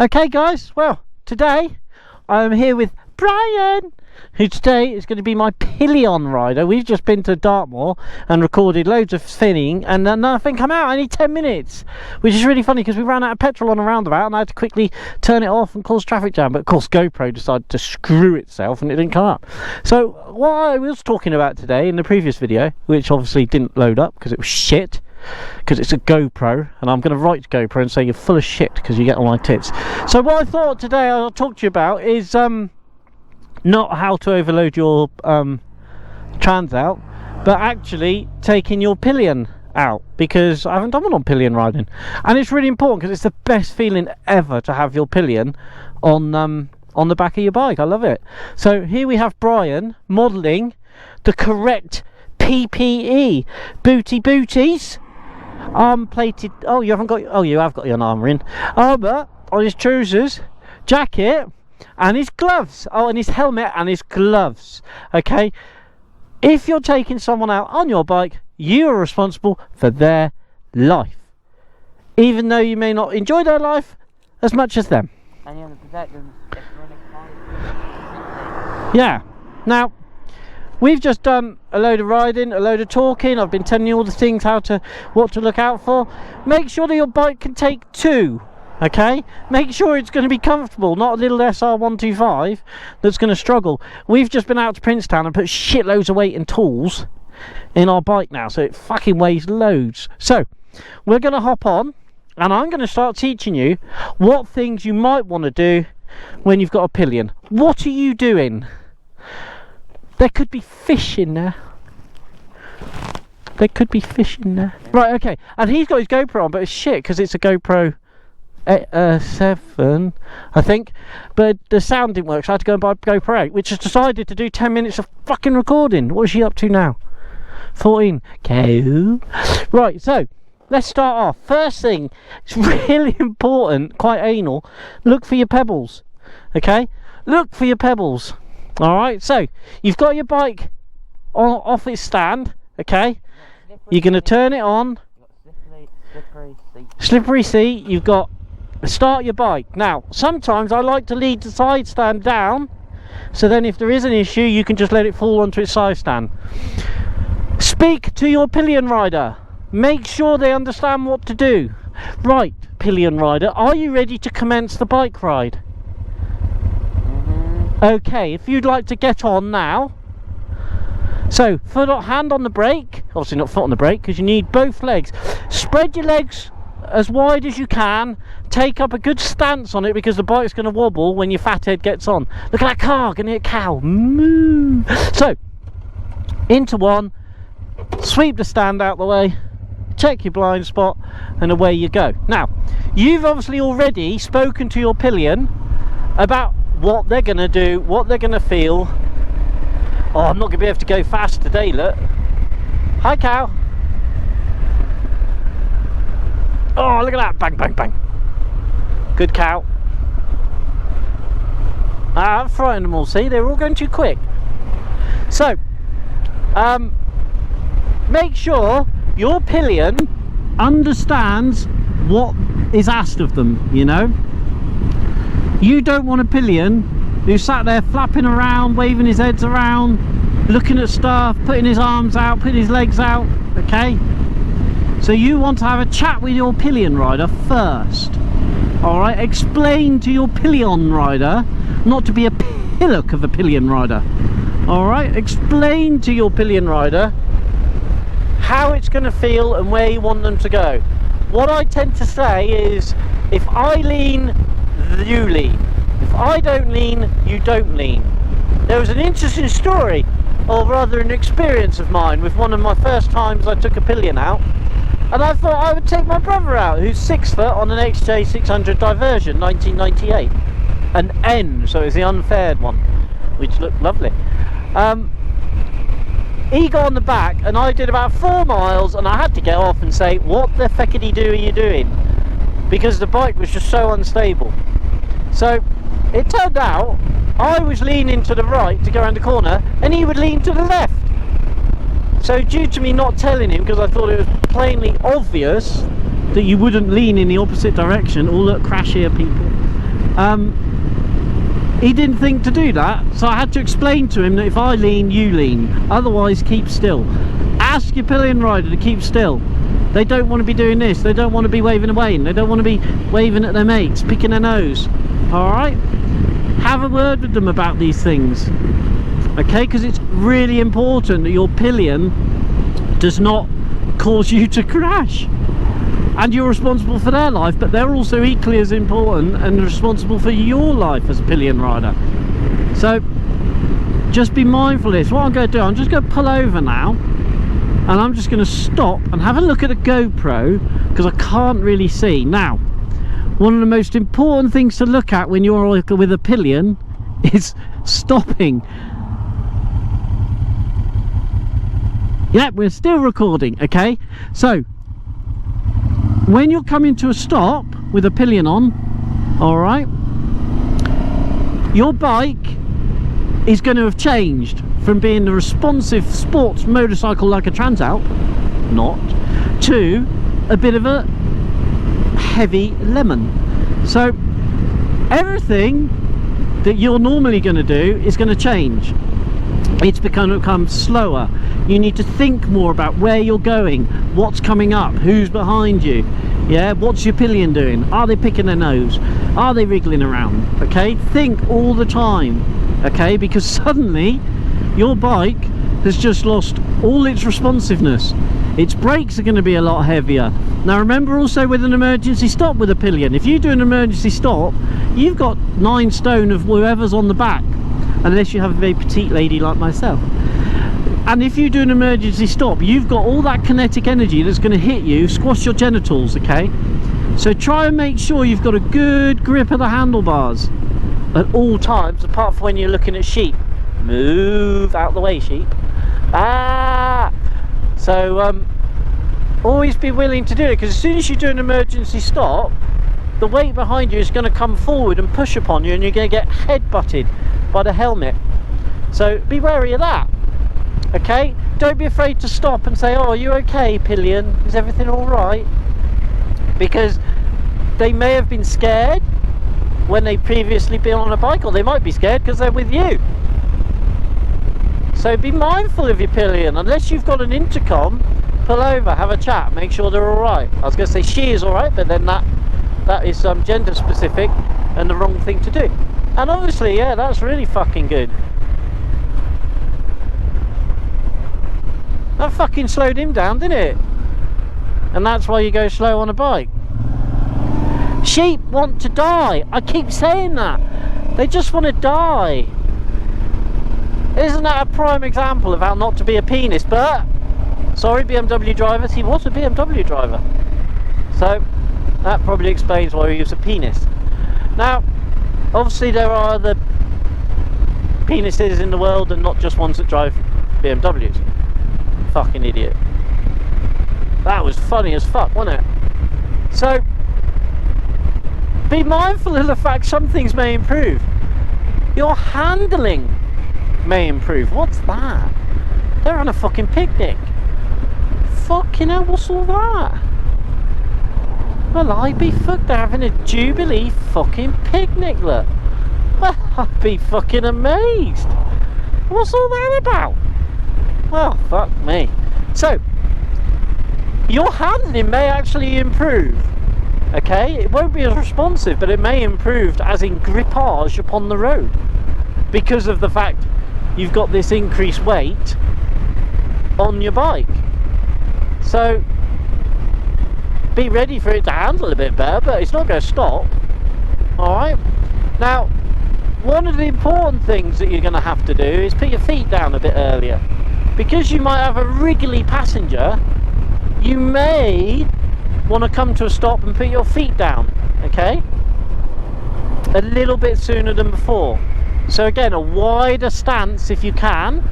Okay guys, well today I'm here with Brian, who today is going to be my pillion rider. We've just been to Dartmoor and recorded loads of spinning and nothing come out. Only 10 minutes, which is really funny because we ran out of petrol on a roundabout and I had to quickly turn it off and cause traffic jam. But of course GoPro decided to screw itself and it didn't come up. So what I was talking about today in the previous video, which obviously didn't load up because it was shit, because it's a GoPro, and I'm going to write to GoPro and say you're full of shit because you get on my tits. So what I thought today I'll talk to you about is not how to overload your trans out, but actually taking your pillion out, because I haven't done one on pillion riding, and it's really important because it's the best feeling ever to have your pillion on the back of your bike. I love it. So here we have Brian modelling the correct PPE, booties, arm plated. Oh, you haven't got. Oh, you have got your armour in. Armour on his trousers, jacket, and his gloves. Oh, and his helmet and his gloves. Okay. If you're taking someone out on your bike, you are responsible for their life, even though you may not enjoy their life as much as them. And you want to protect them if they're yeah. Now, we've just done a load of riding, a load of talking. I've been telling you all the things, what to look out for. Make sure that your bike can take two, okay? Make sure it's going to be comfortable, not a little SR125 that's going to struggle. We've just been out to Princetown and put shitloads of weight and tools in our bike now, so it fucking weighs loads. So, we're going to hop on, and I'm going to start teaching you what things you might want to do when you've got a pillion. What are you doing? There could be fish in there. There could be fish in there. Right, okay. And he's got his GoPro on, but it's shit because it's a GoPro 7, I think. But the sound didn't work, so I had to go and buy a GoPro 8, which has decided to do 10 minutes of fucking recording. What is she up to now? 14. Okay. Right, so let's start off. First thing, it's really important, quite anal. Look for your pebbles. Okay? Look for your pebbles. Alright, so you've got your bike off its stand, okay? You're going to turn it on. Slippery seat. You've got to start your bike. Now, sometimes I like to lead the side stand down, so then if there is an issue, you can just let it fall onto its side stand. Speak to your pillion rider. Make sure they understand what to do. Right, pillion rider, are you ready to commence the bike ride? Okay, if you'd like to get on now. So, hand on the brake. Obviously not foot on the brake because you need both legs. Spread your legs as wide as you can. Take up a good stance on it because the bike's going to wobble when your fat head gets on. Look at that car, going to hit a cow. Moo. So, into one. Sweep the stand out the way. Check your blind spot and away you go. Now, you've obviously already spoken to your pillion about what they're going to do, what they're going to feel. Oh, I'm not going to be able to go fast today, look. Hi, cow. Oh, look at that. Bang, bang, bang. Good cow. I've frightened them all, see? They're all going too quick. So, make sure your pillion understands what is asked of them, you know? You don't want a pillion who sat there flapping around, waving his heads around, looking at stuff, putting his arms out, putting his legs out, okay? So you want to have a chat with your pillion rider first, alright? Explain to your pillion rider not to be a pillock of a pillion rider, alright? Explain to your pillion rider how it's going to feel and where you want them to go. What I tend to say is, if I lean, you lean. If I don't lean, you don't lean. There was an interesting story, or rather an experience of mine, with one of my first times I took a pillion out, and I thought I would take my brother out, who's 6 foot, on an XJ600 Diversion 1998, an N, so it was the unfaired one, which looked lovely. He got on the back and I did about 4 miles and I had to get off and say, what the feckity-do are you doing? Because the bike was just so unstable. So it turned out I was leaning to the right to go around the corner and he would lean to the left. So due to me not telling him, because I thought it was plainly obvious that you wouldn't lean in the opposite direction. Oh look, crash here people. He didn't think to do that, so I had to explain to him that if I lean, you lean, otherwise keep still. Ask your pillion rider to keep still. They don't want to be doing this, they don't want to be waving away, they don't want to be waving at their mates, picking their nose. Alright? Have a word with them about these things, okay? Because it's really important that your pillion does not cause you to crash. And you're responsible for their life, but they're also equally as important and responsible for your life as a pillion rider. So just be mindful of this. What I'm going to do, I'm just going to pull over now, and I'm just going to stop and have a look at a GoPro, because I can't really see. Now, one of the most important things to look at when you're with a pillion is stopping. Yep, we're still recording, okay? So when you're coming to a stop with a pillion on, all right, your bike is going to have changed from being a responsive sports motorcycle like a Transalp, not, to a bit of a heavy lemon. So everything that you're normally going to do is going to change. It's become slower. You need to think more about where you're going, what's coming up, who's behind you, yeah, what's your pillion doing, are they picking their nose, are they wriggling around, okay? Think all the time, okay? Because suddenly your bike has just lost all its responsiveness. Its brakes are going to be a lot heavier. Now remember also with an emergency stop with a pillion, if you do an emergency stop, you've got 9 stone of whoever's on the back, unless you have a very petite lady like myself. And if you do an emergency stop, you've got all that kinetic energy that's going to hit you, squash your genitals, okay? So try and make sure you've got a good grip of the handlebars at all times, apart from when you're looking at sheep. Move out the way, sheep. So always be willing to do it, because as soon as you do an emergency stop, the weight behind you is going to come forward and push upon you, and you're going to get head-butted by the helmet. So be wary of that, okay? Don't be afraid to stop and say, oh, are you okay, pillion? Is everything all right? Because they may have been scared when they've previously been on a bike, or they might be scared because they're with you. So be mindful of your pillion. Unless you've got an intercom, pull over, have a chat, make sure they're all right. I was going to say she is all right, but then that is gender specific and the wrong thing to do. And obviously, yeah, that's really fucking good. That fucking slowed him down, didn't it? And that's why you go slow on a bike. Sheep want to die. I keep saying that. They just want to die. Isn't that a prime example of how not to be a penis? But, sorry BMW drivers, he was a BMW driver. So, that probably explains why he was a penis. Now, obviously there are other penises in the world and not just ones that drive BMWs. Fucking idiot. That was funny as fuck, wasn't it? So, be mindful of the fact some things may improve. Your handling may improve. What's that? They're on a fucking picnic. Fucking hell, what's all that? Well, I'd be fucked. They're having a Jubilee fucking picnic, look. Well, I'd be fucking amazed. What's all that about? Well, fuck me. So, your handling may actually improve. Okay, it won't be as responsive, but it may improve as in grippage upon the road, because of the fact you've got this increased weight on your bike. So be ready for it to handle a bit better, but it's not going to stop. Alright, now one of the important things that you're going to have to do is put your feet down a bit earlier, because you might have a wriggly passenger. You may want to come to a stop and put your feet down, okay, a little bit sooner than before. So again, a wider stance if you can.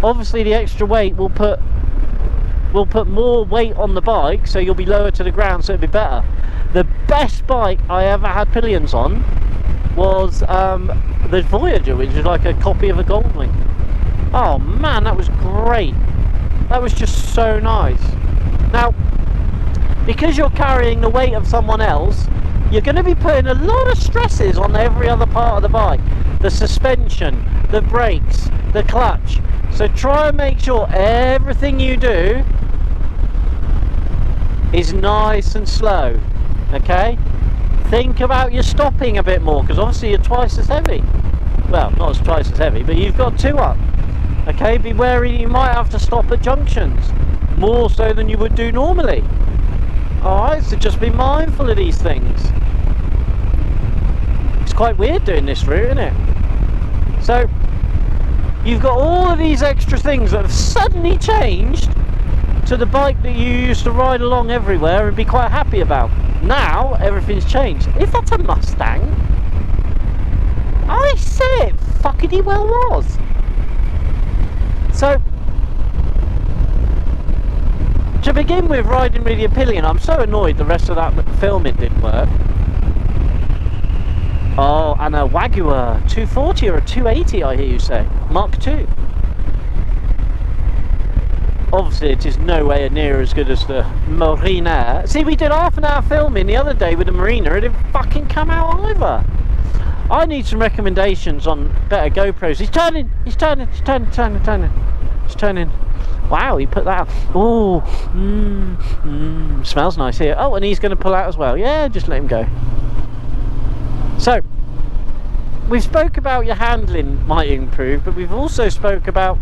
Obviously the extra weight will put more weight on the bike, so you'll be lower to the ground, so it'll be better. The best bike I ever had pillions on was the Voyager, which is like a copy of a Goldwing. Oh man, that was great. That was just so nice. Now, because you're carrying the weight of someone else, you're going to be putting a lot of stresses on every other part of the bike. The suspension, the brakes, the clutch. So try and make sure everything you do is nice and slow, okay? Think about your stopping a bit more, because obviously you're twice as heavy. Well, not as twice as heavy, but you've got 2 up. Okay, be wary, you might have to stop at junctions, more so than you would do normally. Alright, so just be mindful of these things. It's quite weird doing this route, isn't it? So, you've got all of these extra things that have suddenly changed to the bike that you used to ride along everywhere and be quite happy about. Now, everything's changed. If that's a Mustang, I say it fuckity well was. So, to begin with, riding with your pillion, I'm so annoyed the rest of that filming didn't work. Oh, and a Wagyu 240 or a 280, I hear you say. Mark II. Obviously, it is nowhere near as good as the Marina. See, we did half an hour filming the other day with the Marina. It didn't fucking come out either. I need some recommendations on better GoPros. He's turning. Wow, he put that out. Oh, smells nice here. Oh, and he's going to pull out as well. Yeah, just let him go. So, we've spoke about your handling might improve, but we've also spoke about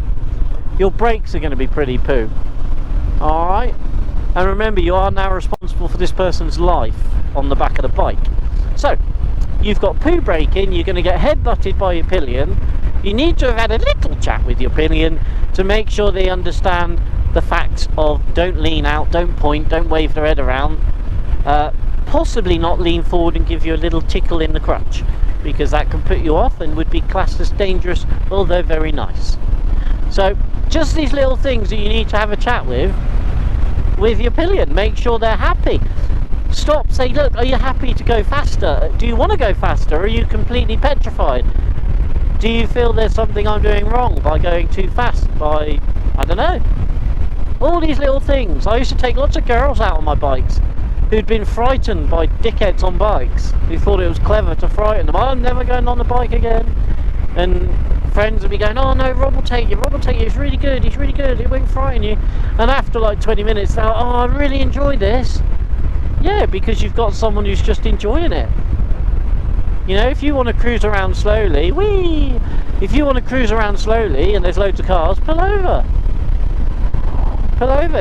your brakes are going to be pretty poo. Alright? And remember, you are now responsible for this person's life on the back of the bike. So, you've got poo braking, you're going to get head-butted by your pillion. You need to have had a little chat with your pillion to make sure they understand the facts of don't lean out, don't point, don't wave their head around. Possibly not lean forward and give you a little tickle in the crutch, because that can put you off and would be classed as dangerous, although very nice. So, just these little things that you need to have a chat with your pillion. Make sure they're happy. Stop, say, look, are you happy to go faster? Do you want to go faster? Are you completely petrified? Do you feel there's something I'm doing wrong by going too fast? By, I don't know. All these little things. I used to take lots of girls out on my bikes who'd been frightened by dickheads on bikes, who thought it was clever to frighten them. I'm never going on the bike again. And friends would be going, oh no, Rob will take you, he's really good, it won't frighten you. And after like 20 minutes, they're like, oh, I really enjoy this. Yeah, because you've got someone who's just enjoying it. You know, if you want to cruise around slowly, if you want to cruise around slowly and there's loads of cars, pull over,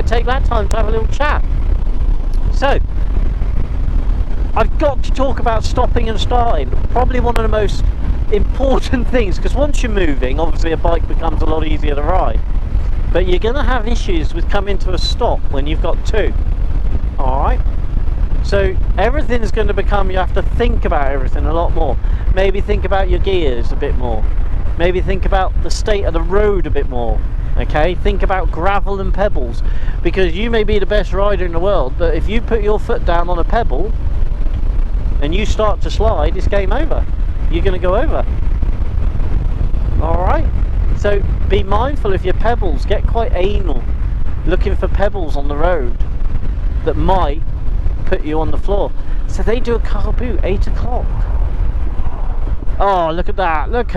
take that time to have a little chat. So, I've got to talk about stopping and starting, probably one of the most important things, because once you're moving, obviously a bike becomes a lot easier to ride, but you're going to have issues with coming to a stop when you've got 2. Alright, so everything's going to become, you have to think about everything a lot more. Maybe think about your gears a bit more, maybe think about the state of the road a bit more. Okay, think about gravel and pebbles, because you may be the best rider in the world, but if you put your foot down on a pebble and you start to slide, it's game over. You're going to go over. Alright, so be mindful of your pebbles. Get quite anal looking for pebbles on the road that might put you on the floor. So they do a car boot 8 o'clock. Oh, look at that, look,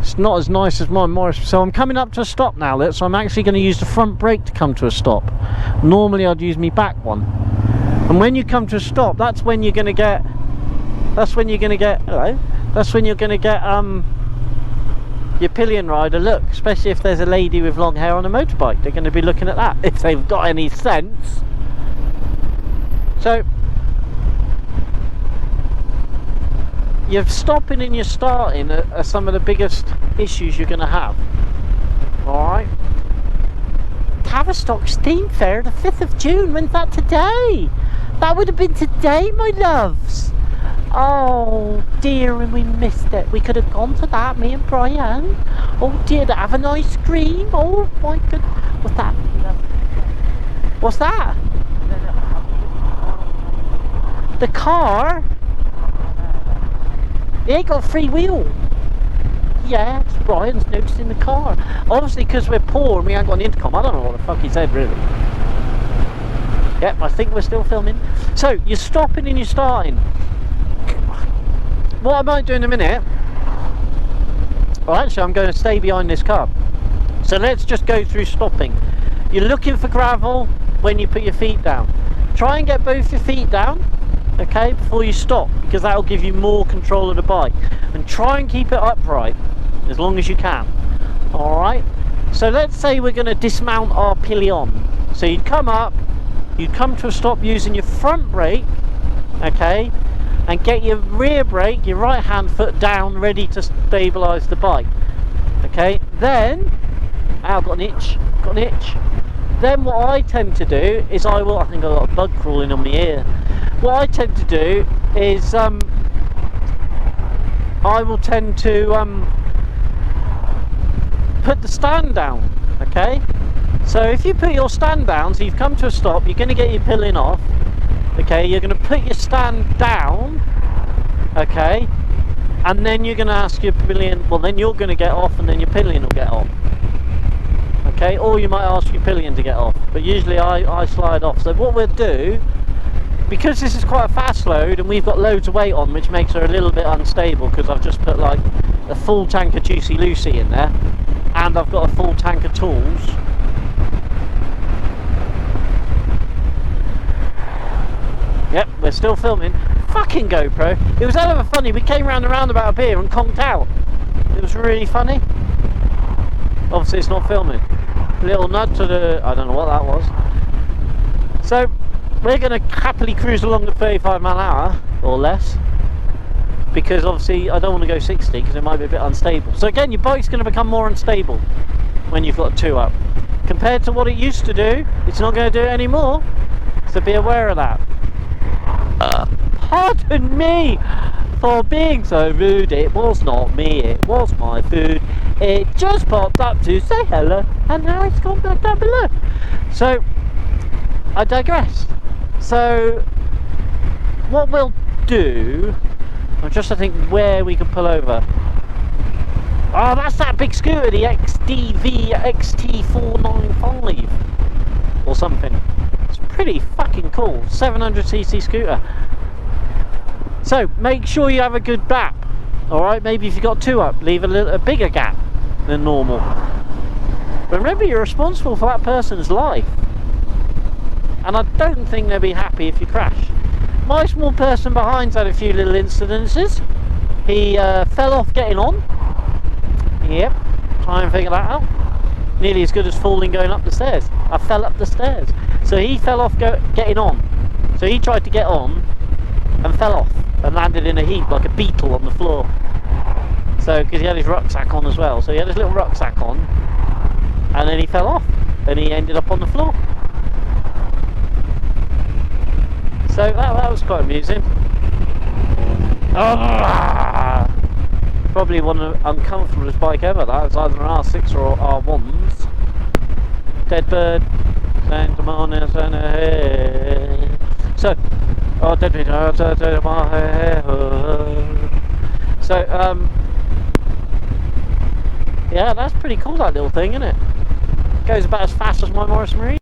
it's not as nice as my Morris. So I'm coming up to a stop now, so I'm actually going to use the front brake to come to a stop. Normally I'd use my back one. And when you come to a stop, that's when you're going to get your pillion rider look, especially if there's a lady with long hair on a motorbike. They're going to be looking at that, if they've got any sense. So, your stopping and your starting are some of the biggest issues you're going to have. Alright? Tavistock Steam Fair, the 5th of June. When's that? Today? That would have been today, my loves. Oh dear, and we missed it. We could have gone to that, me and Brian. Oh dear, to have an ice cream. Oh my god. What's that? What's that? The car? It ain't got free wheel. Yes, Brian's noticing the car. Obviously, because we're poor and we ain't got an intercom. I don't know what the fuck he said, really. Yep, I think we're still filming. So you're stopping and you're starting. What I might do in a minute, well actually I'm going to stay behind this car. So let's just go through stopping. You're looking for gravel when you put your feet down. Try and get both your feet down, okay, before you stop, because that will give you more control of the bike. And try and keep it upright as long as you can. Alright, so let's say we're going to dismount our pillion. So you'd come up, you'd come to a stop using your front brake, okay, and get your rear brake, your right hand foot down, ready to stabilise the bike. Okay, then, I've got an itch, Then what I tend to do is I think I've got a bug crawling on my ear. What I tend to do is I will tend to put the stand down, okay? So if you put your stand down, so you've come to a stop, you're going to get your pillion off, okay? You're going to put your stand down, okay? And then you're going to ask your pillion, well then you're going to get off and then your pillion will get off. Okay, or you might ask your pillion to get off, but usually I slide off. So what we'll do, because this is quite a fast load and we've got loads of weight on, which makes her a little bit unstable, because I've just put like a full tank of Juicy Lucy in there, and I've got a full tank of tools. Yep, we're still filming. Fucking GoPro. It was hell of a funny. We came round the roundabout up here and conked out. It was really funny. Obviously it's not filming. Little nudge to the, I don't know what that was. So we're going to happily cruise along at 35 mile an hour or less, because obviously I don't want to go 60 because it might be a bit unstable. So again, your bike's going to become more unstable when you've got two up compared to what it used to do. It's not going to do it anymore, so be aware of that. Pardon me for being so rude. It was not me, it was my food. It just popped up to say hello and now it's gone back down below. So I digress. So what we'll do, I'm just to think where we can pull over. Oh, that's that big scooter, the XDV XT495 or something. It's pretty fucking cool, 700cc scooter. So make sure you have a good gap. Alright, maybe if you've got two up, leave a bigger gap than normal. But remember, you're responsible for that person's life, and I don't think they'll be happy if you crash. My small person behind's had a few little incidences. He fell off getting on. Yep, try and figure that out. Nearly as good as falling going up the stairs. I fell up the stairs. So he fell off getting on. So he tried to get on and fell off and landed in a heap like a beetle on the floor. So, because he had his rucksack on as well. So he had his little rucksack on and then he fell off and he ended up on the floor. So that was quite amusing. Probably one of the uncomfortablest bike ever. That was either an R6 or R1s. Dead bird, Santa Monica's and a hair. So, oh, dead bird, my hair. So, yeah, that's pretty cool, that little thing, isn't it? Goes about as fast as my Morris Marine.